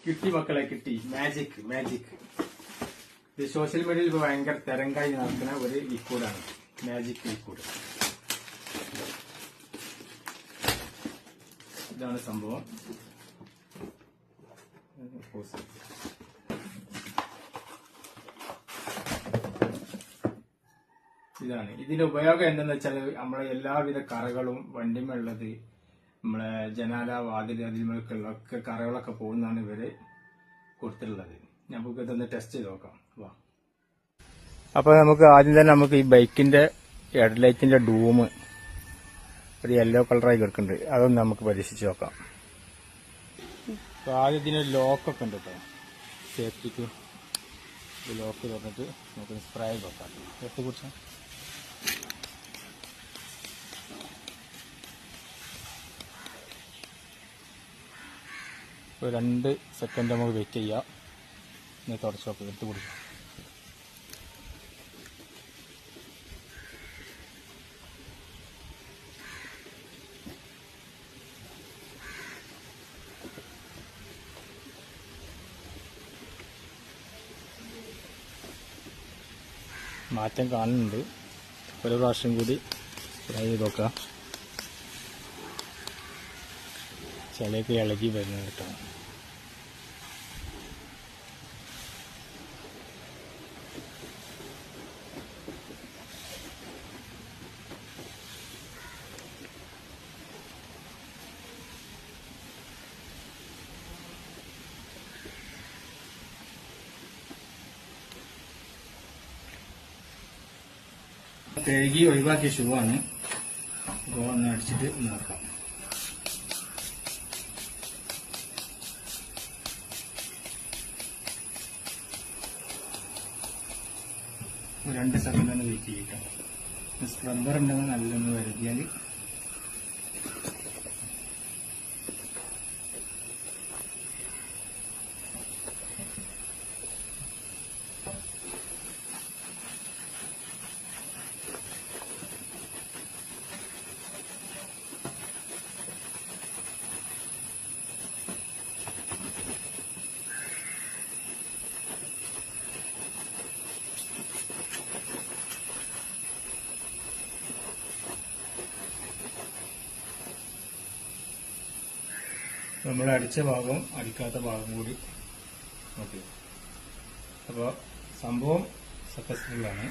കിട്ടി മക്കളെ, കിട്ടി. Magic magic. ഇത് സോഷ്യൽ മീഡിയയിൽ ഇപ്പോൾ ഭയങ്കര തരംഗായി നടക്കുന്ന ഒരു ലിക്വിഡാണ്, മാജിക് ലിക്വിഡ്. ഇതാണ് സംഭവം. ഇതാണ് ഇതിന്റെ ഉപയോഗം. എന്തെന്ന് വെച്ചാൽ നമ്മളെ എല്ലാവിധ കറകളും വണ്ടിമുള്ളത്, നമ്മളെ ജനാല വാതിൽ അതിലുമൊക്കെ കറകളൊക്കെ പോകുന്നതാണ് ഇവര് കൊടുത്തിട്ടുള്ളത്. നമുക്ക് ഇതൊന്ന് ടെസ്റ്റ് ചെയ്ത് നോക്കാം. വാ. അപ്പൊ നമുക്ക് ആദ്യം തന്നെ നമുക്ക് ഈ ബൈക്കിന്റെ ഹെഡ്ലൈറ്റിന്റെ ഡൂം ഒരു യെല്ലോ കളറായി കിടക്കുന്നുണ്ട്, അതൊന്ന് നമുക്ക് പരീക്ഷിച്ച് നോക്കാം. അപ്പൊ ആദ്യം ഇതിന് ലോക്കൊക്കെ ഉണ്ട് കേട്ടോ, സേഫ്റ്റിക്ക്. ഈ ലോക്ക് തുറന്നിട്ട് നമുക്ക് സ്പ്രേ നോക്കാം. എത്തി കുറിച്ച് ഒരു 2 സെക്കൻഡ് നമുക്ക് വെയിറ്റ് ചെയ്യാം. ഇനി തുടച്ച് നോക്കാം, എടുത്ത് കുടിക്കാം. മാറ്റം കാണുന്നുണ്ട്. ഒരു പ്രാവശ്യം കൂടി ട്രൈ ചെയ്ത് നോക്കാം. ചിലക്ക് ഇളകി വരുന്നത് കേട്ടോ. കഴുകി ഒഴിവാക്കിയ ഷൂ ആണ്. അപ്പോൾ ഒന്ന് അടിച്ചിട്ട് നോക്കാം. ഒരു 2 സെക്കൻഡ് തന്നെ വെയിറ്റ് ചെയ്യിക്കാം. സ്ക്രബ്ബർ ഉണ്ടെങ്കിൽ നല്ലൊന്ന് വരുത്തിയാൽ നമ്മൾ അടിച്ച ഭാഗവും അടിക്കാത്ത ഭാഗം കൂടി നോക്കി. അപ്പോൾ സംഭവം സക്സസ്ഫുള്ളാണ്,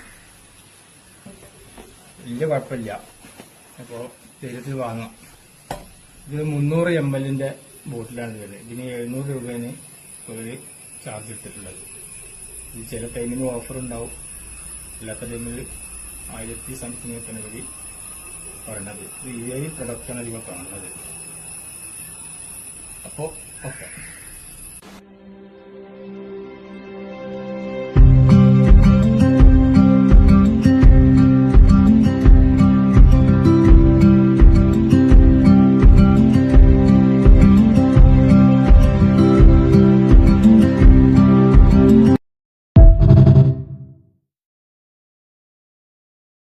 വലിയ കുഴപ്പമില്ല. അപ്പോൾ ധൈര്യത്തിൽ വാങ്ങാം. ഇത് 300 ml ബോട്ടിലാണ് വരുന്നത്. ഇതിന് 700 രൂപയാണ് ഒരു ചാർജ് എടുത്തിട്ടുള്ളത്. ഇത് ചില ടൈമിന് ഓഫർ ഉണ്ടാവും, അല്ലാത്ത ടൈമിൽ 1000 സംതിങ് ഒക്കെ വരി പറയണത്. ഇത് ഈ പ്രൊഡക്റ്റാണ് ഇതിപ്പോൾ കാണുന്നത്. അപ്പോൾ ഓക്കെ.